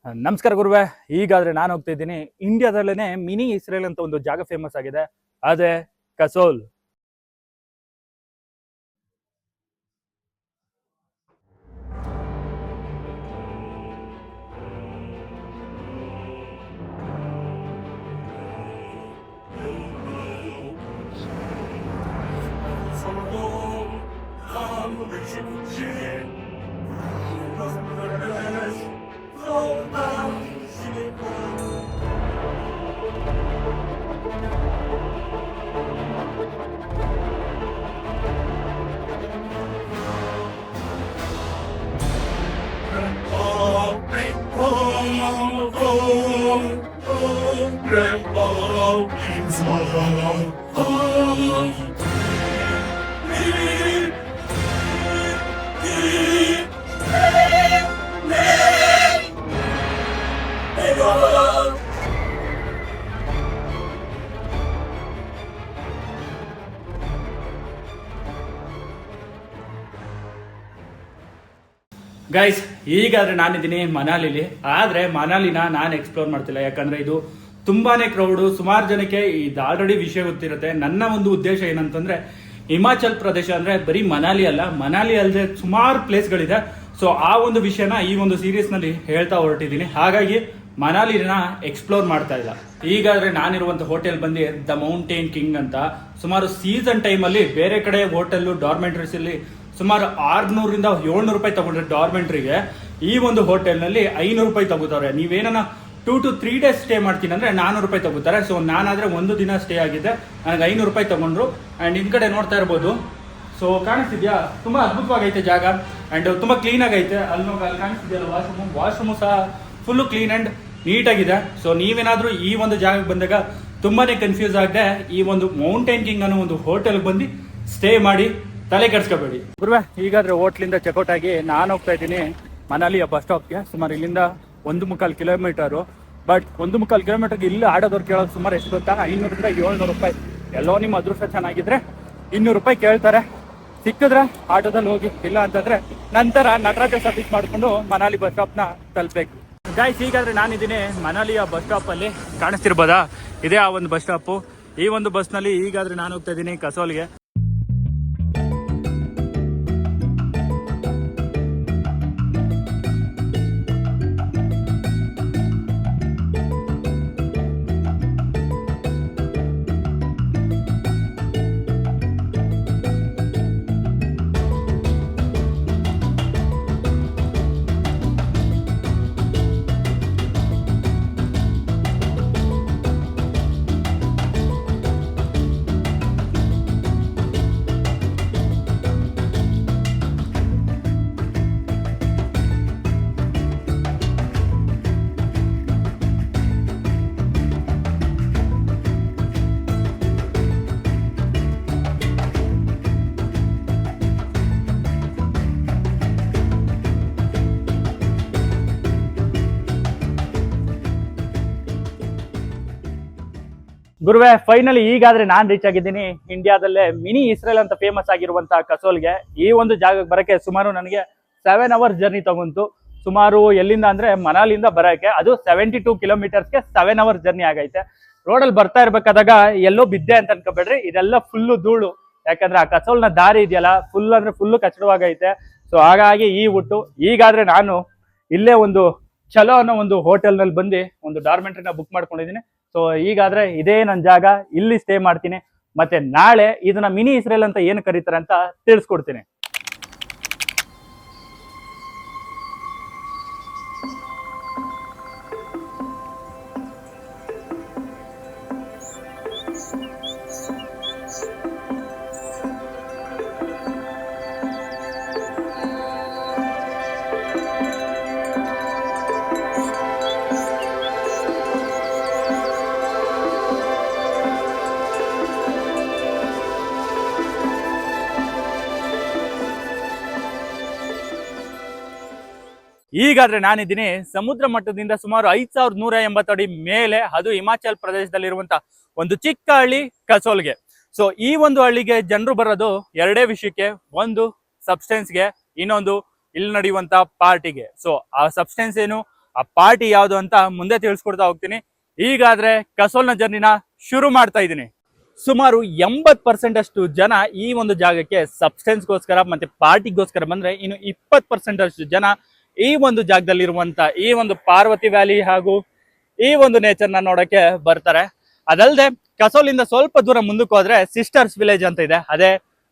ನಮಸ್ಕಾರ ಗುರುವೆ. ಈಗಾದ್ರೆ ನಾನು ಹೋಗ್ತಾ ಇದ್ದೀನಿ ಇಂಡಿಯಾದಲ್ಲೇನೆ ಮಿನಿ ಇಸ್ರೇಲ್ ಅಂತ ಒಂದು ಜಾಗ ಫೇಮಸ್ ಆಗಿದೆ, ಅದೇ ಕಸೋಲ್. ಗೈಸ್, ಈಗಾದ್ರೆ ನಾನಿದ್ದೀನಿ ಮನಾಲಿಲಿ. ಆದ್ರೆ ಮನಾಲಿನ ನಾನು ಎಕ್ಸ್ಪ್ಲೋರ್ ಮಾಡ್ತಿಲ್ಲ, ಯಾಕಂದ್ರೆ ಇದು ತುಂಬಾನೇ ಕ್ರೌಡು. ಸುಮಾರು ಜನಕ್ಕೆ ಇದು ಆಲ್ರೆಡಿ ವಿಷಯ ಗೊತ್ತಿರುತ್ತೆ. ನನ್ನ ಒಂದು ಉದ್ದೇಶ ಏನಂತಂದ್ರೆ, ಹಿಮಾಚಲ್ ಪ್ರದೇಶ ಅಂದ್ರೆ ಬರೀ ಮನಾಲಿ ಅಲ್ಲ, ಮನಾಲಿ ಅಲ್ಲದೆ ಸುಮಾರು ಪ್ಲೇಸ್ಗಳಿದೆ. ಸೊ ಆ ಒಂದು ವಿಷಯನ ಈ ಒಂದು ಸೀರೀಸ್ ನಲ್ಲಿ ಹೇಳ್ತಾ ಹೊರಟಿದ್ದೀನಿ. ಹಾಗಾಗಿ ಮನಾಲಿನ ಎಕ್ಸ್ಪ್ಲೋರ್ ಮಾಡ್ತಾ ಇಲ್ಲ. ಈಗಾದ್ರೆ ನಾನಿರುವಂತ ಹೋಟೆಲ್ ಬಂದು ದ ಮೌಂಟೇನ್ ಕಿಂಗ್ ಅಂತ. ಸುಮಾರು ಸೀಸನ್ ಟೈಮ್ ಅಲ್ಲಿ ಬೇರೆ ಕಡೆ ಹೋಟೆಲ್ ಡಾರ್ಮೆಂಟ್ರೀಸ್ ಅಲ್ಲಿ ಸುಮಾರು 600 ರಿಂದ 700 ರೂಪಾಯಿ ತಗೊಂಡ್ರೆ ಡಾರ್ಮೆಂಟ್ರಿಗೆ, ಈ ಒಂದು ಹೋಟೆಲ್ ನಲ್ಲಿ 500 ರೂಪಾಯಿ ತಗೋತಾರೆ. ನೀವೇನ 2 to 3 days ಸ್ಟೇ ಮಾಡ್ತೀನಿ ಅಂದ್ರೆ 400 ರೂಪಾಯಿ ತಗೋತಾರೆ. ಸೊ ನಾನಾದ್ರೆ ಒಂದು ದಿನ ಸ್ಟೇ ಆಗಿದ್ದೆ, ನನಗೆ 500 ರೂಪಾಯಿ ತಗೊಂಡ್ರು. ಅಂಡ್ ಇನ್ ಕಡೆ ನೋಡ್ತಾ ಇರ್ಬೋದು, ಸೊ ಕಾಣಿಸ್ತಿದ್ಯಾ, ತುಂಬಾ ಅದ್ಭುತವಾಗೈತೆ ಜಾಗ. ಅಂಡ್ ತುಂಬಾ ಕ್ಲೀನ್ ಆಗೈತೆ. ಅಲ್ಲಿ ಕಾಣಿಸ್ತಿದ್ಯಲ್ಲ ವಾಶ್ರೂಮ್ ಸಹ ಫುಲ್ ಕ್ಲೀನ್ ಅಂಡ್ ನೀಟ್ ಆಗಿದೆ. ಸೊ ನೀವೇನಾದ್ರೂ ಈ ಒಂದು ಜಾಗಕ್ಕೆ ಬಂದಾಗ ತುಂಬಾನೇ ಕನ್ಫ್ಯೂಸ್ ಆಗದೆ ಈ ಒಂದು ಮೌಂಟೇನ್ ಕಿಂಗ್ ಅನ್ನೋ ಒಂದು ಹೋಟೆಲ್ ಬಂದು ಸ್ಟೇ ಮಾಡಿ ತಲೆ ಕೆಡ್ಸ್ಕೋಬೇಡಿ. ಗುರುವೆ, ಈಗಾದ್ರೆ ಹೋಟ್ಲಿಂದ ಚೆಕ್ಔಟ್ ಆಗಿ ನಾನು ಹೋಗ್ತಾ ಇದ್ದೀನಿ ಮನಾಲಿಯ ಬಸ್ ಸ್ಟಾಪ್ಗೆ. ಸುಮಾರು ಇಲ್ಲಿಂದ 1.25 ಕಿಲೋಮೀಟರು. ಬಟ್ 1.25 ಕಿಲೋಮೀಟರ್ಗೆ ಇಲ್ಲಿ ಆಡೋದವ್ರು ಕೇಳೋದು ಸುಮಾರು ಎಷ್ಟು ಗೊತ್ತಾ, 500 ರಿಂದ 700 ರೂಪಾಯಿ. ಎಲ್ಲೋ ನಿಮ್ಮ ಅದೃಷ್ಟ ಚೆನ್ನಾಗಿದ್ರೆ 200 ರೂಪಾಯಿ ಕೇಳ್ತಾರೆ. ಸಿಕ್ಕಿದ್ರೆ ಆಟೋದಲ್ಲಿ ಹೋಗಿ, ಇಲ್ಲ ಅಂತಂದ್ರೆ ನಂತರ ನಟರಾಜ ಸರ್ವಿಸ್ ಮಾಡಿಕೊಂಡು ಮನಾಲಿ ಬಸ್ ಸ್ಟಾಪ್ನ ತಲುಪಬೇಕು. ಗೈಸ್, ಈಗಾದ್ರೆ ನಾನಿದ್ದೀನಿ ಮನಾಲಿಯ ಬಸ್ ಸ್ಟಾಪ್ ಅಲ್ಲಿ. ಕಾಣಿಸ್ತಿರ್ಬೋದಾ, ಇದೇ ಆ ಒಂದು ಬಸ್ ಸ್ಟಾಪು. ಈ ಒಂದು ಬಸ್ನಲ್ಲಿ ಈಗಾದ್ರೆ ನಾನು ಹೋಗ್ತಾ ಇದ್ದೀನಿ ಕಸೋಲ್ಗೆ. ಗುರುವೆ, ಫೈನಲಿ ಈಗಾದ್ರೆ ನಾನ್ ರೀಚ್ ಆಗಿದ್ದೀನಿ ಇಂಡಿಯಾದಲ್ಲೇ ಮಿನಿ ಇಸ್ರೇಲ್ ಅಂತ ಫೇಮಸ್ ಆಗಿರುವಂತಹ ಕಸೋಲ್ಗೆ. ಈ ಒಂದು ಜಾಗಕ್ಕೆ ಬರಕ್ಕೆ ಸುಮಾರು ನನಗೆ 7 hours ಜರ್ನಿ ತಗೊಂತು. ಸುಮಾರು ಎಲ್ಲಿಂದ ಅಂದ್ರೆ ಮನಾಲಿಂದ ಬರಕ್ಕೆ, ಅದು 72 ಕಿಲೋಮೀಟರ್ಸ್ಗೆ 7 hours ಜರ್ನಿ ಆಗೈತೆ. ರೋಡಲ್ಲಿ ಬರ್ತಾ ಇರ್ಬೇಕಾದಾಗ ಎಲ್ಲೋ ಬಿದ್ದೆ ಅಂತ ಅನ್ಕೋಬೇಡ್ರಿ, ಇದೆಲ್ಲ ಫುಲ್ಲು ಧೂಳು. ಯಾಕಂದ್ರೆ ಆ ಕಸೋಲ್ನ ದಾರಿ ಇದೆಯಲ್ಲ, ಫುಲ್ ಅಂದ್ರೆ ಫುಲ್ಲು ಕಚ್ಚಡವಾಗೈತೆ. ಸೊ ಹಾಗಾಗಿ ಈ ಊಟು ಈಗಾದ್ರೆ ನಾನು ಇಲ್ಲೇ ಒಂದು ಚಲೋ ಅನ್ನೋ ಒಂದು ಹೋಟೆಲ್ ನಲ್ಲಿ ಬಂದು ಒಂದು ಡಾರ್ಮೆಂಟ್ರಿನ ಬುಕ್ ಮಾಡ್ಕೊಂಡಿದ್ದೀನಿ. ಸೊ ಈಗಾದ್ರೆ ಇದೇ ನನ್ನ ಜಾಗ, ಇಲ್ಲಿ ಸ್ಟೇ ಮಾಡ್ತೀನಿ. ಮತ್ತೆ ನಾಳೆ ಇದನ್ನ ಮಿನಿ ಇಸ್ರೇಲ್ ಅಂತ ಏನು ಕರೀತಾರೆ ಅಂತ ತಿಳಿಸ್ಕೊಡ್ತೀನಿ. ಈಗಾದ್ರೆ ನಾನಿದ್ದೀನಿ ಸಮುದ್ರ ಮಟ್ಟದಿಂದ ಸುಮಾರು 5180 ಅಡಿ ಮೇಲೆ, ಅದು ಹಿಮಾಚಲ್ ಪ್ರದೇಶದಲ್ಲಿರುವಂತ ಒಂದು ಚಿಕ್ಕ ಹಳ್ಳಿ ಕಸೋಲ್ಗೆ. ಸೊ ಈ ಒಂದು ಹಳ್ಳಿಗೆ ಜನರು ಬರೋದು ಎರಡೇ ವಿಷಯಕ್ಕೆ, ಒಂದು ಸಬ್ಸ್ಟೆನ್ಸ್ಗೆ, ಇನ್ನೊಂದು ಇಲ್ಲಿ ನಡೆಯುವಂತ ಪಾರ್ಟಿಗೆ. ಸೊ ಆ ಸಬ್ಸ್ಟೆನ್ಸ್ ಏನು, ಆ ಪಾರ್ಟಿ ಯಾವುದು ಅಂತ ಮುಂದೆ ತಿಳಿಸ್ಕೊಡ್ತಾ ಹೋಗ್ತೀನಿ. ಈಗಾದ್ರೆ ಕಸೋಲ್ನ ಜರ್ನಿನ ಶುರು ಮಾಡ್ತಾ ಇದ್ದೀನಿ. ಸುಮಾರು 80% ಅಷ್ಟು ಜನ ಈ ಒಂದು ಜಾಗಕ್ಕೆ ಸಬ್ಸ್ಟೆನ್ಸ್ಗೋಸ್ಕರ ಮತ್ತೆ ಪಾರ್ಟಿಗೋಸ್ಕರ ಬಂದ್ರೆ, ಇನ್ನು 20% ಅಷ್ಟು ಜನ ಈ ಒಂದು ಜಾಗದಲ್ಲಿರುವಂತ ಈ ಒಂದು ಪಾರ್ವತಿ ವ್ಯಾಲಿ ಹಾಗೂ ಈ ಒಂದು ನೇಚರ್ನ ನೋಡಕ್ಕೆ ಬರ್ತಾರೆ. ಅದಲ್ಲದೆ ಕಸೋಲಿಂದ ಸ್ವಲ್ಪ ದೂರ ಮುಂದಕ್ಕೆ ಹೋದ್ರೆ ಸಿಸ್ಟರ್ಸ್ ವಿಲೇಜ್ ಅಂತ ಇದೆ, ಅದೇ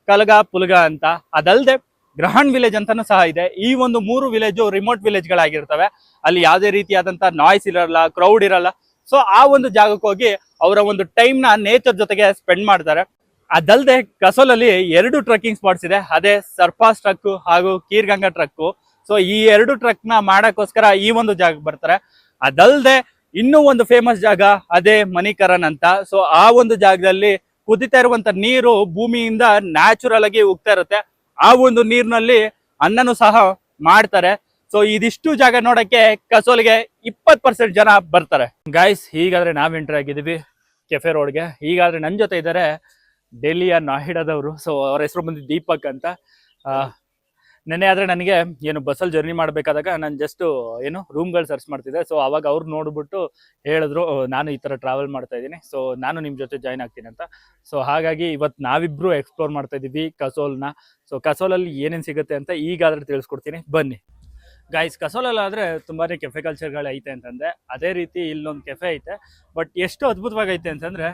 ಕಲಗ ಪುಲ್ಗ ಅಂತ. ಅದಲ್ಲದೆ ಗ್ರಹಣ್ ವಿಲೇಜ್ ಅಂತಾನು ಸಹ ಇದೆ. ಈ ಒಂದು 3 ವಿಲೇಜು ರಿಮೋಟ್ ವಿಲೇಜ್ಗಳಾಗಿರ್ತವೆ. ಅಲ್ಲಿ ಯಾವುದೇ ರೀತಿಯಾದಂತ ನಾಯ್ಸ್ ಇರಲ್ಲ, ಕ್ರೌಡ್ ಇರಲ್ಲ. ಸೊ ಆ ಒಂದು ಜಾಗಕ್ಕೆ ಹೋಗಿ ಅವರ ಒಂದು ಟೈಮ್ ನ ನೇಚರ್ ಜೊತೆಗೆ ಸ್ಪೆಂಡ್ ಮಾಡ್ತಾರೆ. ಅದಲ್ಲದೆ ಕಸೋಲಲ್ಲಿ 2 ಟ್ರೆಕ್ಕಿಂಗ್ ಸ್ಪಾಟ್ಸ್ ಇದೆ, ಅದೇ ಸರ್ಪಾಸ್ ಟ್ರಕ್ ಹಾಗೂ ಕೀರ್ಗಂಗಾ ಟ್ರಕ್. ಸೊ ಈ 2 ಟ್ರಕ್ ನ ಮಾಡಕ್ಕೋಸ್ಕರ ಈ ಒಂದು ಜಾಗಕ್ಕೆ ಬರ್ತಾರೆ. ಅದಲ್ಲದೆ ಇನ್ನೂ ಒಂದು ಫೇಮಸ್ ಜಾಗ ಅದೇ ಮಣಿಕರನ್ ಅಂತ. ಸೊ ಆ ಒಂದು ಜಾಗದಲ್ಲಿ ಕುದಿತಾ ಇರುವಂತ ನೀರು ಭೂಮಿಯಿಂದ ನ್ಯಾಚುರಲ್ ಆಗಿ ಹೋಗ್ತಾ ಇರುತ್ತೆ. ಆ ಒಂದು ನೀರಿನಲ್ಲಿ ಅನ್ನನೂ ಸಹ ಮಾಡ್ತಾರೆ. ಸೊ ಇದಿಷ್ಟು ಜಾಗ ನೋಡಕ್ಕೆ ಕಸೋಲ್ಗೆ 20% ಜನ ಬರ್ತಾರೆ. ಗೈಸ್, ಹೀಗಾದ್ರೆ ನಾವ್ ಎಂಟರ್ ಆಗಿದ್ದೀವಿ ಕೆಫೆ ರೋಡ್ಗೆ. ಹೀಗಾದ್ರೆ ನನ್ನ ಜೊತೆ ಇದ್ದಾರೆ ಡೆಲ್ಲಿಯ ನಾಯ್ಡಾದವರು. ಸೊ ಅವ್ರ ಹೆಸರು ಬಂದು ದೀಪಕ್ ಅಂತ. ನೆನ್ನೆ ಆದ್ರೆ ನನಗೆ ಏನು ಬಸ್ಸಲ್ಲಿ ಜರ್ನಿ ಮಾಡಬೇಕಾದಾಗ ನಾನು ಜಸ್ಟ್ ಏನು ರೂಮ್ಗಳು ಸರ್ಚ್ ಮಾಡ್ತಿದ್ದೆ. ಸೊ ಅವಾಗ ಅವ್ರು ನೋಡ್ಬಿಟ್ಟು ಹೇಳಿದ್ರು, ನಾನು ಈ ಥರ ಟ್ರಾವೆಲ್ ಮಾಡ್ತಾ ಇದ್ದೀನಿ, ಸೊ ನಾನು ನಿಮ್ಮ ಜೊತೆ ಜಾಯ್ನ್ ಆಗ್ತೀನಿ ಅಂತ. ಸೊ ಹಾಗಾಗಿ ಇವತ್ತು ನಾವಿಬ್ರು ಎಕ್ಸ್ಪ್ಲೋರ್ ಮಾಡ್ತಾ ಇದ್ದೀವಿ ಕಸೋಲ್ನ. ಸೊ ಕಸೋಲಲ್ಲಿ ಏನೇನು ಸಿಗುತ್ತೆ ಅಂತ ಈಗಾದ್ರೆ ತಿಳಿಸ್ಕೊಡ್ತೀನಿ, ಬನ್ನಿ. ಗೈಸ್, ಕಸೋಲಲ್ಲಾದರೆ ತುಂಬಾ ಕೆಫೆ ಕಲ್ಚರ್ಗಳು ಐತೆ ಅಂತಂದರೆ, ಅದೇ ರೀತಿ ಇಲ್ಲೊಂದು ಕೆಫೆ ಐತೆ. ಬಟ್ ಎಷ್ಟು ಅದ್ಭುತವಾಗೈತೆ ಅಂತಂದರೆ,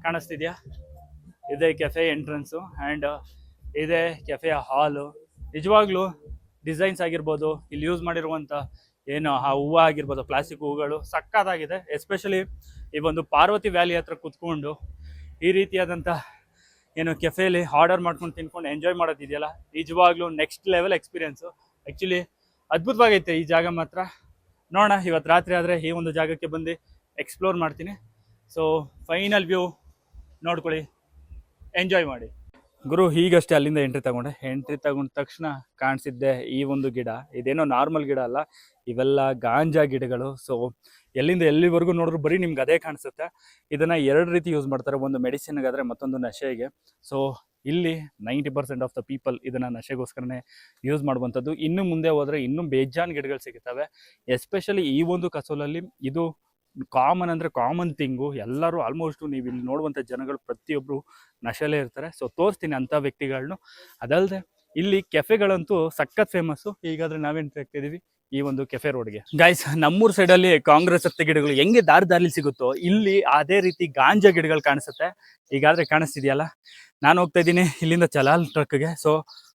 ಕಾಣಿಸ್ತಿದ್ಯಾ, ಇದೇ ಕೆಫೆ ಎಂಟ್ರೆನ್ಸು ಆ್ಯಂಡ್ ಇದೇ ಕೆಫೆಯ ಹಾಲು. ನಿಜವಾಗ್ಲೂ ಡಿಸೈನ್ಸ್ ಆಗಿರ್ಬೋದು, ಇಲ್ಲಿ ಯೂಸ್ ಮಾಡಿರುವಂಥ ಏನು ಆ ಹೂವು ಆಗಿರ್ಬೋದು, ಪ್ಲಾಸ್ಟಿಕ್ ಹೂವುಗಳು ಸಕ್ಕತ್ತಾಗಿದೆ. ಎಸ್ಪೆಷಲಿ ಈ ಒಂದು ಪಾರ್ವತಿ ವ್ಯಾಲಿ ಹತ್ರ ಕುತ್ಕೊಂಡು ಈ ರೀತಿಯಾದಂಥ ಏನು ಕೆಫೆಯಲ್ಲಿ ಆರ್ಡರ್ ಮಾಡ್ಕೊಂಡು ತಿನ್ಕೊಂಡು ಎಂಜಾಯ್ ಮಾಡೋದಿದೆಯಲ್ಲ, ನಿಜವಾಗ್ಲೂ ನೆಕ್ಸ್ಟ್ ಲೆವೆಲ್ ಎಕ್ಸ್ಪೀರಿಯೆನ್ಸು. ಆ್ಯಕ್ಚುಲಿ ಅದ್ಭುತವಾಗೈತೆ ಈ ಜಾಗ ಮಾತ್ರ. ನೋಡೋಣ, ಇವತ್ತು ರಾತ್ರಿ ಆದರೆ ಈ ಒಂದು ಜಾಗಕ್ಕೆ ಬಂದು ಎಕ್ಸ್ಪ್ಲೋರ್ ಮಾಡ್ತೀನಿ. ಸೊ ಫೈನಲ್ ವ್ಯೂ ನೋಡ್ಕೊಳ್ಳಿ, ಎಂಜಾಯ್ ಮಾಡಿ. ಗುರು, ಹೀಗಷ್ಟೇ ಅಲ್ಲಿಂದ ಎಂಟ್ರಿ ತಗೊಂಡ ತಕ್ಷಣ ಕಾಣಿಸಿದ್ದೆ ಈ ಒಂದು ಗಿಡ. ಇದೇನೋ ನಾರ್ಮಲ್ ಗಿಡ ಅಲ್ಲ, ಇವೆಲ್ಲ ಗಾಂಜಾ ಗಿಡಗಳು. ಸೊ ಎಲ್ಲಿಂದ ಎಲ್ಲಿವರೆಗೂ ನೋಡಿದ್ರು ಬರೀ ನಿಮ್ಗೆ ಅದೇ ಕಾಣಿಸುತ್ತೆ. ಇದನ್ನು 2 ರೀತಿ ಯೂಸ್ ಮಾಡ್ತಾರೆ, ಒಂದು ಮೆಡಿಸಿನ್ಗಾದರೆ, ಮತ್ತೊಂದು ನಶೆಗೆ. ಸೊ ಇಲ್ಲಿ 90% ಆಫ್ ದ ಪೀಪಲ್ ಇದನ್ನು ನಶೆಗೋಸ್ಕರನೇ ಯೂಸ್ ಮಾಡುವಂಥದ್ದು. ಇನ್ನು ಮುಂದೆ ಹೋದರೆ ಇನ್ನೂ ಬೇಜಾನ್ ಗಿಡಗಳು ಸಿಗುತ್ತವೆ. ಎಸ್ಪೆಷಲಿ ಈ ಒಂದು ಕಸೋಲಲ್ಲಿ ಇದು ಕಾಮನ್ ಅಂದರೆ ಕಾಮನ್ ಥಿಂಗು. ಎಲ್ಲರೂ ಆಲ್ಮೋಸ್ಟು ನೀವು ಇಲ್ಲಿ ನೋಡುವಂಥ ಜನಗಳು ಪ್ರತಿಯೊಬ್ಬರು ನಶೆಲೇ ಇರ್ತಾರೆ. ಸೊ ತೋರಿಸ್ತೀನಿ ಅಂಥ ವ್ಯಕ್ತಿಗಳನ್ನೂ. ಅದಲ್ಲದೆ ಇಲ್ಲಿ ಕೆಫೆಗಳಂತೂ ಸಖತ್ ಫೇಮಸ್ಸು. ಹೀಗಾದರೆ ನಾವೇನು ಆಗ್ತಿದ್ದೀವಿ ಈ ಒಂದು ಕೆಫೆ ರೋಡ್ಗೆ. ಗೈಸ್, ನಮ್ಮೂರು ಸೈಡಲ್ಲಿ ಕಾಂಗ್ರೆಸ್ ಹತ್ತಿ ಗಿಡಗಳು ಹೆಂಗೆ ದಾರಿ ಸಿಗುತ್ತೋ, ಇಲ್ಲಿ ಅದೇ ರೀತಿ ಗಾಂಜಾ ಗಿಡಗಳು ಕಾಣಿಸುತ್ತೆ. ಈಗಾದರೆ ಕಾಣಿಸ್ತಿದೆಯಲ್ಲ, ನಾನು ಹೋಗ್ತಾ ಇದ್ದೀನಿ ಇಲ್ಲಿಂದ ಚಲಾಲ್ ಟ್ರಕ್ಗೆ. ಸೊ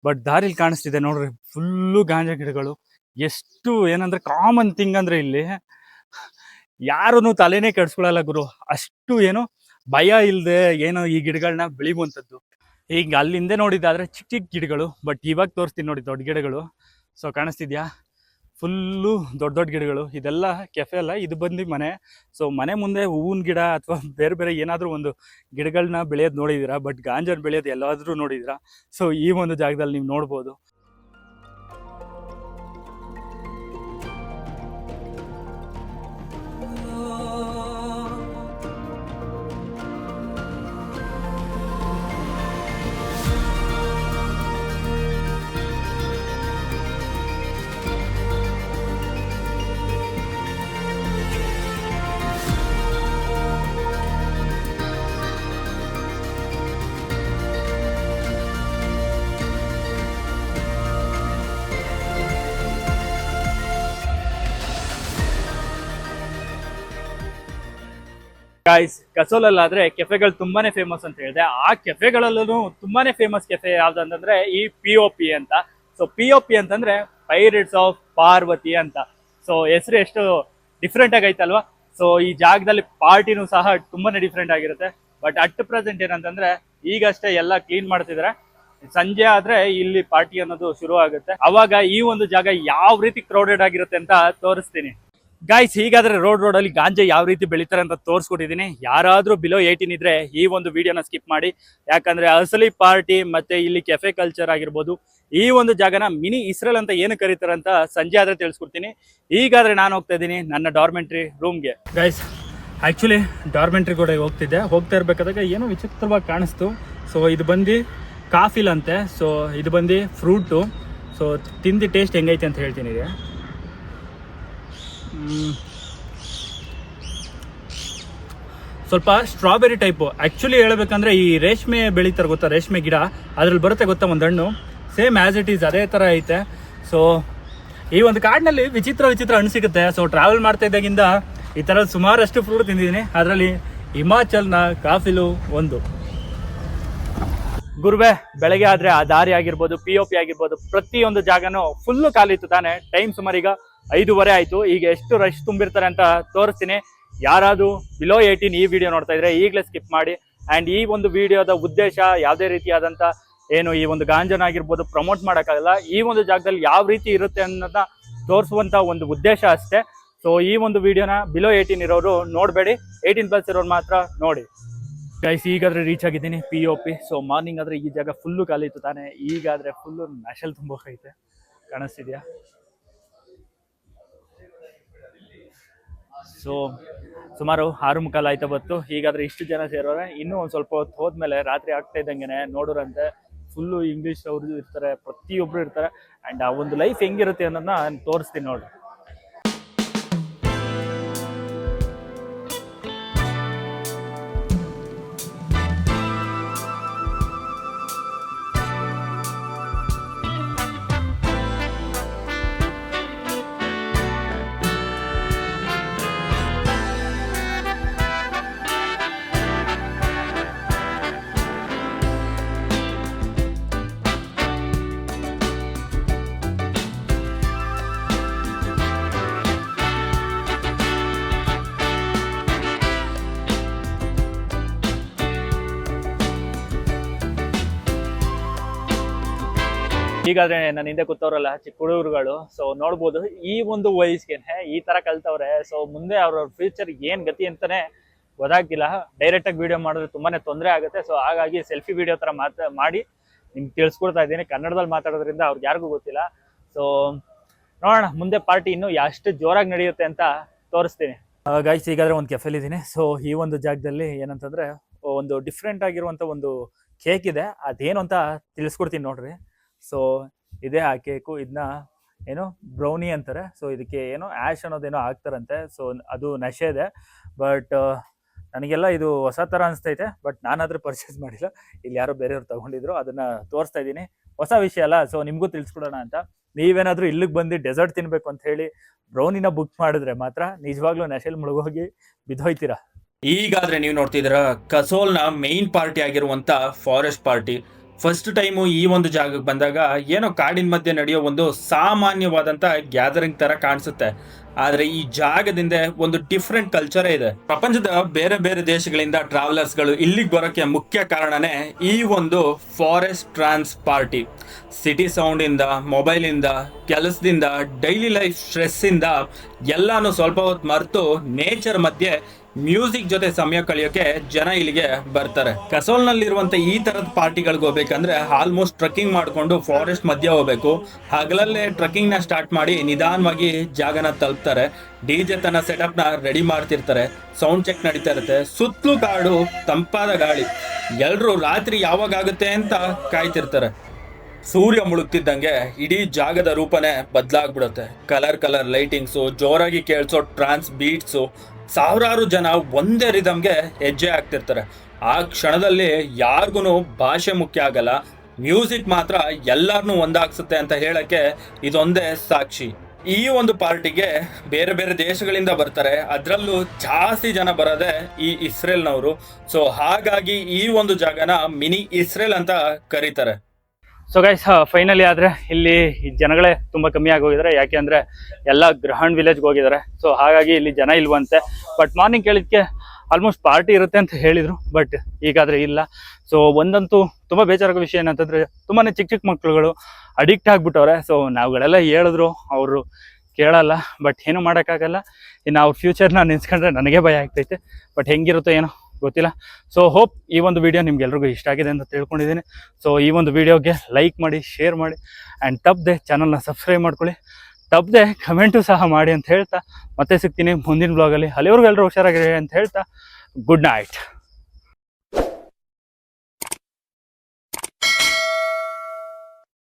ಬಟ್ ದಾರಿಲಿ ಕಾಣಿಸ್ತಿದೆ ನೋಡ್ರಿ, ಫುಲ್ಲು ಗಾಂಜಾ ಗಿಡಗಳು. ಎಷ್ಟು ಏನಂದರೆ ಕಾಮನ್ ಥಿಂಗ್ ಅಂದರೆ ಇಲ್ಲಿ ಯಾರೂ ತಲೆನೇ ಕೆಡಿಸ್ಕೊಳ್ಳಲ್ಲ ಗುರು. ಅಷ್ಟು ಏನು ಭಯ ಇಲ್ಲದೆ ಏನೋ ಈ ಗಿಡಗಳನ್ನ ಬೆಳಿಯುವಂಥದ್ದು. ಈಗ ಅಲ್ಲಿಂದೆ ನೋಡಿದ್ದಾದರೆ ಚಿಕ್ಕ ಚಿಕ್ಕ ಗಿಡಗಳು, ಬಟ್ ಇವಾಗ ತೋರಿಸ್ತೀನಿ ನೋಡಿ ದೊಡ್ಡ ಗಿಡಗಳು. ಸೊ ಕಾಣಿಸ್ತಿದ್ಯಾ, ಫುಲ್ಲು ದೊಡ್ಡ ಗಿಡಗಳು. ಇದೆಲ್ಲ ಕೆಫೆ ಅಲ್ಲ, ಇದು ಬಂದು ಮನೆ. ಸೊ ಮನೆ ಮುಂದೆ ಹೂವಿನ ಗಿಡ ಅಥವಾ ಬೇರೆ ಬೇರೆ ಏನಾದರೂ ಒಂದು ಗಿಡಗಳನ್ನ ಬೆಳೆಯೋದು ನೋಡಿದ್ದೀರಾ, ಬಟ್ ಗಾಂಜಾನ ಬೆಳೆಯೋದು ಎಲ್ಲಾದರೂ ನೋಡಿದ್ದೀರಾ. ಸೊ ಈ ಒಂದು ಜಾಗದಲ್ಲಿ ನೀವು ನೋಡ್ಬೋದು. ಗಾಯ್ಸ್, ಕಸೋಲಲ್ಲಾದ್ರೆ ಕೆಫೆಗಳು ತುಂಬಾನೇ ಫೇಮಸ್ ಅಂತ ಹೇಳಿದೆ. ಆ ಕೆಫೆಗಳಲ್ಲೂ ತುಂಬಾನೇ ಫೇಮಸ್ ಕೆಫೆ ಯಾವ್ದಂತಂದ್ರೆ ಈ POP ಅಂತ. ಸೊ POP ಅಂತಂದ್ರೆ ಪೈರೇಟ್ಸ್ ಆಫ್ ಪಾರ್ವತಿ ಅಂತ. ಸೊ ಹೆಸರು ಎಷ್ಟು ಡಿಫ್ರೆಂಟ್ ಆಗೈತಲ್ವಾ. ಸೊ ಈ ಜಾಗದಲ್ಲಿ ಪಾರ್ಟಿನೂ ಸಹ ತುಂಬಾನೇ ಡಿಫ್ರೆಂಟ್ ಆಗಿರುತ್ತೆ. ಬಟ್ ಅಟ್ ಪ್ರೆಸೆಂಟ್ ಏನಂತಂದ್ರೆ ಈಗಷ್ಟೇ ಎಲ್ಲ ಕ್ಲೀನ್ ಮಾಡ್ತಿದ್ರೆ, ಸಂಜೆ ಆದ್ರೆ ಇಲ್ಲಿ ಪಾರ್ಟಿ ಅನ್ನೋದು ಶುರು ಆಗುತ್ತೆ. ಅವಾಗ ಈ ಒಂದು ಜಾಗ ಯಾವ ರೀತಿ ಕ್ರೌಡೆಡ್ ಆಗಿರುತ್ತೆ ಅಂತ ತೋರಿಸ್ತೀನಿ. ಗಾಯ್ಸ್, ಹೀಗಾದ್ರೆ ರೋಡಲ್ಲಿ ಗಾಂಜಾ ಯಾವ ರೀತಿ ಬೆಳೀತಾರೆ ಅಂತ ತೋರಿಸ್ಕೊಟ್ಟಿದ್ದೀನಿ. ಯಾರಾದ್ರೂ ಬಿಲೋ 18 ಇದ್ರೆ ಈ ಒಂದು ವಿಡಿಯೋನ ಸ್ಕಿಪ್ ಮಾಡಿ. ಯಾಕಂದ್ರೆ ಅಸಲಿ ಪಾರ್ಟಿ ಮತ್ತೆ ಇಲ್ಲಿ ಕೆಫೆ ಕಲ್ಚರ್ ಆಗಿರ್ಬೋದು, ಈ ಒಂದು ಜಾಗನ ಮಿನಿ ಇಸ್ರೇಲ್ ಅಂತ ಏನು ಕರೀತಾರೆ ಅಂತ ಸಂಜೆ ಆದ್ರೆ ತಿಳಿಸ್ಕೊಡ್ತೀನಿ. ಈಗಾದ್ರೆ ನಾನು ಹೋಗ್ತಾ ಇದ್ದೀನಿ ನನ್ನ ಡಾರ್ಮೆಂಟ್ರಿ ರೂಮ್ಗೆ. ಗೈಸ್, ಆಕ್ಚುಲಿ ಡಾರ್ಮೆಂಟ್ರಿ ಕೂಡ ಹೋಗ್ತಾ ಇರ್ಬೇಕಾದಾಗ ಏನೋ ವಿಚಿತ್ರವಾಗಿ ಕಾಣಿಸ್ತು. ಸೊ ಇದು ಬಂದು ಕಾಫಿಲ್ ಅಂತೆ. ಸೊ ಇದು ಬಂದು ಫ್ರೂಟು. ಸೊ ತಿಂದು ಟೇಸ್ಟ್ ಹೆಂಗೈತೆ ಅಂತ ಹೇಳ್ತೀನಿ. ಸ್ವಲ್ಪ ಸ್ಟ್ರಾಬೆರಿ ಟೈಪು. ಆ್ಯಕ್ಚುಲಿ ಹೇಳ್ಬೇಕಂದ್ರೆ ಈ ರೇಷ್ಮೆ ಬೆಳೀತಾರೆ ಗೊತ್ತಾ, ರೇಷ್ಮೆ ಗಿಡ ಅದ್ರಲ್ಲಿ ಬರುತ್ತೆ ಗೊತ್ತಾ ಒಂದು ಹಣ್ಣು, ಸೇಮ್ ಆ್ಯಸ್ ಇಟ್ ಈಸ್ ಅದೇ ಥರ ಐತೆ. ಸೊ ಈ ಒಂದು ಕಾಡಿನಲ್ಲಿ ವಿಚಿತ್ರ ಹಣ್ಣು ಸಿಗುತ್ತೆ. ಸೊ ಟ್ರಾವೆಲ್ ಮಾಡ್ತಾ ಇದ್ದಾಗಿಂದ ಈ ಥರ ಸುಮಾರಷ್ಟು ಫ್ರೂಟ್ ತಿಂದಿದ್ದೀನಿ. ಅದರಲ್ಲಿ ಹಿಮಾಚಲ್ನ ಕಾಫಿಲು ಒಂದು. ಗುರುವೆ, ಬೆಳಗ್ಗೆ ಆದರೆ ಆ ದಾರಿ ಆಗಿರ್ಬೋದು, POP ಆಗಿರ್ಬೋದು, ಪ್ರತಿಯೊಂದು ಜಾಗನೂ ಫುಲ್ಲು ಖಾಲಿತ್ತು ತಾನೆ. ಟೈಮ್ ಸುಮಾರು ಈಗ 5:15 ಆಯಿತು. ಈಗ ಎಷ್ಟು ರಶ್ ತುಂಬಿರ್ತಾರೆ ಅಂತ ತೋರಿಸ್ತೀನಿ. ಯಾರಾದರೂ ಬಿಲೋ 18 ಈ ವಿಡಿಯೋ ನೋಡ್ತಾ ಇದ್ರೆ ಈಗಲೇ ಸ್ಕಿಪ್ ಮಾಡಿ. ಆ್ಯಂಡ್ ಈ ಒಂದು ವಿಡಿಯೋದ ಉದ್ದೇಶ ಯಾವುದೇ ರೀತಿಯಾದಂಥ ಏನು ಈ ಒಂದು ಗಾಂಜಾನ ಆಗಿರ್ಬೋದು ಪ್ರಮೋಟ್ ಮಾಡೋಕ್ಕಾಗಲ್ಲ. ಈ ಒಂದು ಜಾಗದಲ್ಲಿ ಯಾವ ರೀತಿ ಇರುತ್ತೆ ಅನ್ನೋದನ್ನ ತೋರಿಸುವಂಥ ಒಂದು ಉದ್ದೇಶ ಅಷ್ಟೇ. ಸೊ ಈ ಒಂದು ವಿಡಿಯೋನ ಬಿಲೋ 18 ಇರೋರು ನೋಡಬೇಡಿ, 18+ ಇರೋರು ಮಾತ್ರ ನೋಡಿ. ಗೈಸ್, ಈಗಾದರೆ ರೀಚ್ ಆಗಿದ್ದೀನಿ POP. ಸೊ ಮಾರ್ನಿಂಗ್ ಆದರೆ ಈ ಜಾಗ ಫುಲ್ಲು ಖಾಲಿ ಇತ್ತು ತಾನೆ. ಈಗಾದರೆ ಫುಲ್ಲು ನ್ಯಾಷಲ್ ತುಂಬೈತೆ, ಕಾಣಿಸ್ತಿದ್ಯಾ? ಸೊ ಸುಮಾರು 6:15 ಆಯ್ತಾ ಬತ್ತು. ಹೀಗಾದರೆ ಇಷ್ಟು ಜನ ಸೇರೋರೆ. ಇನ್ನೂ ಒಂದು ಸ್ವಲ್ಪ ಹೊತ್ತು ಹೋದ್ಮೇಲೆ ರಾತ್ರಿ ಆಗ್ತಾ ಇದ್ದಂಗೆ ನೋಡೋರಂತೆ ಫುಲ್ಲು ಇಂಗ್ಲೀಷ್ ಅವ್ರದ್ದು ಇರ್ತಾರೆ, ಪ್ರತಿಯೊಬ್ಬರು ಇರ್ತಾರೆ. ಆ್ಯಂಡ್ ಆ ಒಂದು ಲೈಫ್ ಹೆಂಗಿರುತ್ತೆ ಅನ್ನೋದನ್ನ ತೋರಿಸ್ತೀನಿ ನೋಡಿ. ಹೀಗಾದ್ರೆ ನನ್ನ ಹಿಂದೆ ಕೂತವ್ರಲ್ಲ ಚಿಕ್ಕ ಹುಡುಗರುಗಳು, ಸೊ ನೋಡ್ಬೋದು ಈ ಒಂದು ವಯಸ್ಸಿಗೆ ಈ ತರ ಕಲ್ತವ್ರೆ. ಸೊ ಮುಂದೆ ಅವ್ರ ಫ್ಯೂಚರ್ ಏನ್ ಗತಿ ಅಂತಾನೆ ಗೊತ್ತಾಗ್ತಿಲ್ಲ. ಡೈರೆಕ್ಟ್ ಆಗಿ ವಿಡಿಯೋ ಮಾಡಿದ್ರೆ ತುಂಬಾನೇ ತೊಂದರೆ ಆಗುತ್ತೆ. ಸೊ ಹಾಗಾಗಿ ಸೆಲ್ಫಿ ವಿಡಿಯೋ ತರ ಮಾಡಿ ನಿಮ್ಗೆ ತಿಳಿಸ್ಕೊಡ್ತಾ ಇದ್ದೀನಿ. ಕನ್ನಡದಲ್ಲಿ ಮಾತಾಡೋದ್ರಿಂದ ಅವ್ರಿಗೆ ಯಾರಿಗೂ ಗೊತ್ತಿಲ್ಲ. ಸೊ ನೋಡೋಣ ಮುಂದೆ ಪಾರ್ಟಿ ಇನ್ನೂ ಎಷ್ಟು ಜೋರಾಗಿ ನಡೆಯುತ್ತೆ ಅಂತ ತೋರಿಸ್ತೀನಿ. ಗೈಸ್, ಈಗಾದ್ರೆ ಒಂದು ಕೆಫೆಲಿದ್ದೀನಿ. ಸೊ ಈ ಒಂದು ಜಾಗದಲ್ಲಿ ಏನಂತಂದ್ರೆ ಒಂದು ಡಿಫ್ರೆಂಟ್ ಆಗಿರುವಂತ ಒಂದು ಕೇಕ್ ಇದೆ. ಅದೇನು ಅಂತ ತಿಳಿಸ್ಕೊಡ್ತೀನಿ ನೋಡ್ರಿ. ಸೊ ಇದೇ ಆ ಕೇಕು. ಇದನ್ನ ಏನೋ ಬ್ರೌನಿ ಅಂತಾರೆ. ಸೊ ಇದಕ್ಕೆ ಏನೋ ಆ್ಯಶ್ ಅನ್ನೋದೇನೋ ಹಾಕ್ತಾರಂತೆ. ಸೊ ಅದು ನಶೆ ಇದೆ. ಬಟ್ ನನಗೆಲ್ಲ ಇದು ಹೊಸ ಥರ ಅನಿಸ್ತೈತೆ. ಬಟ್ ನಾನಾದರೂ ಪರ್ಚೇಸ್ ಮಾಡಿಲ್ಲ, ಇಲ್ಲಿ ಯಾರೋ ಬೇರೆಯವ್ರು ತೊಗೊಂಡಿದ್ರು, ಅದನ್ನು ತೋರಿಸ್ತಾ ಇದ್ದೀನಿ. ಹೊಸ ವಿಷಯ ಅಲ್ಲ, ಸೊ ನಿಮಗೂ ತಿಳಿಸ್ಕೊಡೋಣ ಅಂತ. ನೀವೇನಾದರೂ ಇಲ್ಲಿಗೆ ಬಂದು ಡೆಸರ್ಟ್ ತಿನ್ನಬೇಕು ಅಂತ ಹೇಳಿ ಬ್ರೌನಿನ ಬುಕ್ ಮಾಡಿದ್ರೆ ಮಾತ್ರ ನಿಜವಾಗ್ಲೂ ನಶೆಲ್ ಮುಳುಗೋಗಿ ಬಿದ್ದೋಯ್ತೀರಾ. ಈಗಾದರೆ ನೀವು ನೋಡ್ತಿದ್ದೀರಾ ಕಸೋಲ್ನ ಮೇನ್ ಪಾರ್ಟಿ ಆಗಿರುವಂಥ ಫಾರೆಸ್ಟ್ ಪಾರ್ಟಿ. ಫಸ್ಟ್ ಟೈಮು ಈ ಒಂದು ಜಾಗಕ್ಕೆ ಬಂದಾಗ ಏನೋ ಕಾಡಿನ ಮಧ್ಯೆ ನಡೆಯೋ ಒಂದು ಸಾಮಾನ್ಯವಾದಂಥ ಗ್ಯಾದರಿಂಗ್ ಥರ ಕಾಣಿಸುತ್ತೆ. ಆದರೆ ಈ ಜಾಗದಿಂದ ಒಂದು ಡಿಫ್ರೆಂಟ್ ಕಲ್ಚರೇ ಇದೆ. ಪ್ರಪಂಚದ ಬೇರೆ ಬೇರೆ ದೇಶಗಳಿಂದ ಟ್ರಾವೆಲರ್ಸ್ಗಳು ಇಲ್ಲಿಗೆ ಬರೋಕ್ಕೆ ಮುಖ್ಯ ಕಾರಣನೇ ಈ ಒಂದು ಫಾರೆಸ್ಟ್ ಟ್ರಾನ್ಸ್ ಪಾರ್ಟಿ. ಸಿಟಿ ಸೌಂಡಿಂದ, ಮೊಬೈಲಿಂದ, ಕೆಲಸದಿಂದ, ಡೈಲಿ ಲೈಫ್ ಸ್ಟ್ರೆಸ್ಸಿಂದ ಎಲ್ಲಾನು ಸ್ವಲ್ಪ ಹೊತ್ತು ಮರೆತು ನೇಚರ್ ಮಧ್ಯೆ ಮ್ಯೂಸಿಕ್ ಜೊತೆ ಸಮಯ ಕಳೆಯೋಕೆ ಜನ ಇಲ್ಲಿಗೆ ಬರ್ತಾರೆ. ಕಸೋಲ್ನಲ್ಲಿರುವಂಥ ಈ ಥರದ ಪಾರ್ಟಿಗಳಿಗೆ ಹೋಗ್ಬೇಕಂದ್ರೆ ಆಲ್ಮೋಸ್ಟ್ ಟ್ರಕ್ಕಿಂಗ್ ಮಾಡಿಕೊಂಡು ಫಾರೆಸ್ಟ್ ಮಧ್ಯೆ ಹೋಗ್ಬೇಕು. ಹಗಲಲ್ಲೇ ಟ್ರಕ್ಕಿಂಗ್ನ ಸ್ಟಾರ್ಟ್ ಮಾಡಿ ನಿಧಾನವಾಗಿ ಜಾಗನ ತಲುಪ್ತಾರೆ. DJ ತನ್ನ ಸೆಟಪ್ನ ರೆಡಿ ಮಾಡ್ತಿರ್ತಾರೆ. ಸೌಂಡ್ ಚೆಕ್ ನಡೀತಾ ಇರುತ್ತೆ. ಸುತ್ತಲೂ ಕಾಡು, ತಂಪಾದ ಗಾಳಿ. ಎಲ್ಲರೂ ರಾತ್ರಿ ಯಾವಾಗ ಆಗುತ್ತೆ ಅಂತ ಕಾಯ್ತಿರ್ತಾರೆ. ಸೂರ್ಯ ಮುಳುಗ್ತಿದ್ದಂಗೆ ಇಡೀ ಜಾಗದ ರೂಪನೇ ಬದಲಾಗ್ಬಿಡುತ್ತೆ. ಕಲರ್ ಲೈಟಿಂಗ್ಸು, ಜೋರಾಗಿ ಕೇಳಿಸೋ ಟ್ರಾನ್ಸ್ ಬೀಟ್ಸು, ಸಾವಿರಾರು ಜನ ಒಂದೇ ರಿದಮ್ಗೆ ಹೆಜ್ಜೆ ಆಗ್ತಿರ್ತಾರೆ. ಆ ಕ್ಷಣದಲ್ಲಿ ಯಾರಿಗೂ ಭಾಷೆ ಮುಖ್ಯ ಆಗಲ್ಲ, ಮ್ಯೂಸಿಕ್ ಮಾತ್ರ ಎಲ್ಲರನ್ನೂ ಒಂದಾಗ್ಸುತ್ತೆ ಅಂತ ಹೇಳಕ್ಕೆ ಇದೊಂದೇ ಸಾಕ್ಷಿ. ಈ ಒಂದು ಪಾರ್ಟಿಗೆ ಬೇರೆ ಬೇರೆ ದೇಶಗಳಿಂದ ಬರ್ತಾರೆ. ಅದರಲ್ಲೂ ಜಾಸ್ತಿ ಜನ ಬರೋದೇ ಈ ಇಸ್ರೇಲ್ನವರು. ಸೊ ಹಾಗಾಗಿ ಈ ಒಂದು ಜಾಗನ ಮಿನಿ ಇಸ್ರೇಲ್ ಅಂತ ಕರೀತಾರೆ. ಸೊ ಗೈಸ್, ಫೈನಲಿ ಆದರೆ ಇಲ್ಲಿ ಜನಗಳೇ ತುಂಬ ಕಮ್ಮಿ ಆಗೋಗಿದ್ದಾರೆ. ಯಾಕೆ ಅಂದರೆ ಎಲ್ಲ ಗ್ರಹಣ್ ವಿಲೇಜ್ಗೆ ಹೋಗಿದ್ದಾರೆ. ಸೊ ಹಾಗಾಗಿ ಇಲ್ಲಿ ಜನ ಇಲ್ವಂತೆ. ಬಟ್ ಮಾರ್ನಿಂಗ್ ಕೇಳಿದ್ಕೆ ಆಲ್ಮೋಸ್ಟ್ ಪಾರ್ಟಿ ಇರುತ್ತೆ ಅಂತ ಹೇಳಿದರು. ಬಟ್ ಈಗಾದರೆ ಇಲ್ಲ. ಸೊ ಒಂದಂತೂ ತುಂಬ ಬೇಜಾರಾಗೋ ವಿಷಯ ಏನಂತಂದರೆ ತುಂಬಾ ಚಿಕ್ಕ ಮಕ್ಕಳುಗಳು ಅಡಿಕ್ಟ್ ಆಗಿಬಿಟ್ಟವ್ರೆ. ಸೊ ನಾವುಗಳೆಲ್ಲ ಹೇಳಿದ್ರು, ಅವರು ಕೇಳಲ್ಲ. ಬಟ್ ಏನು ಮಾಡೋಕ್ಕಾಗಲ್ಲ. ಇನ್ನು ಅವ್ರ ಫ್ಯೂಚರ್ನ ನೆನೆಸ್ಕೊಂಡ್ರೆ ನನಗೆ ಭಯ ಆಗ್ತೈತೆ. ಬಟ್ ಹೆಂಗಿರುತ್ತೋ ಏನೋ ಗೊತ್ತಿಲ್ಲ. ಸೊ ಹೋಪ್ ಈ ಒಂದು ವಿಡಿಯೋ ನಿಮ್ಗೆಲ್ರಿಗೂ ಇಷ್ಟ ಆಗಿದೆ ಅಂತ ತಿಳ್ಕೊಂಡಿದ್ದೀನಿ. ಸೊ ಈ ಒಂದು ವಿಡಿಯೋಗೆ ಲೈಕ್ ಮಾಡಿ, ಶೇರ್ ಮಾಡಿ, ಆ್ಯಂಡ್ ತಪ್ಪದೆ ಚಾನಲ್ನ ಸಬ್ಸ್ಕ್ರೈಬ್ ಮಾಡ್ಕೊಳ್ಳಿ. ತಪ್ಪದೆ ಕಮೆಂಟು ಸಹ ಮಾಡಿ ಅಂತ ಹೇಳ್ತಾ ಮತ್ತೆ ಸಿಗ್ತೀನಿ ಮುಂದಿನ ಬ್ಲಾಗಲ್ಲಿ. ಅಲ್ಲಿವರೆಗೂ ಎಲ್ಲರೂ ಹುಷಾರಾಗಿರಿ ಅಂತ ಹೇಳ್ತಾ ಗುಡ್ ನೈಟ್.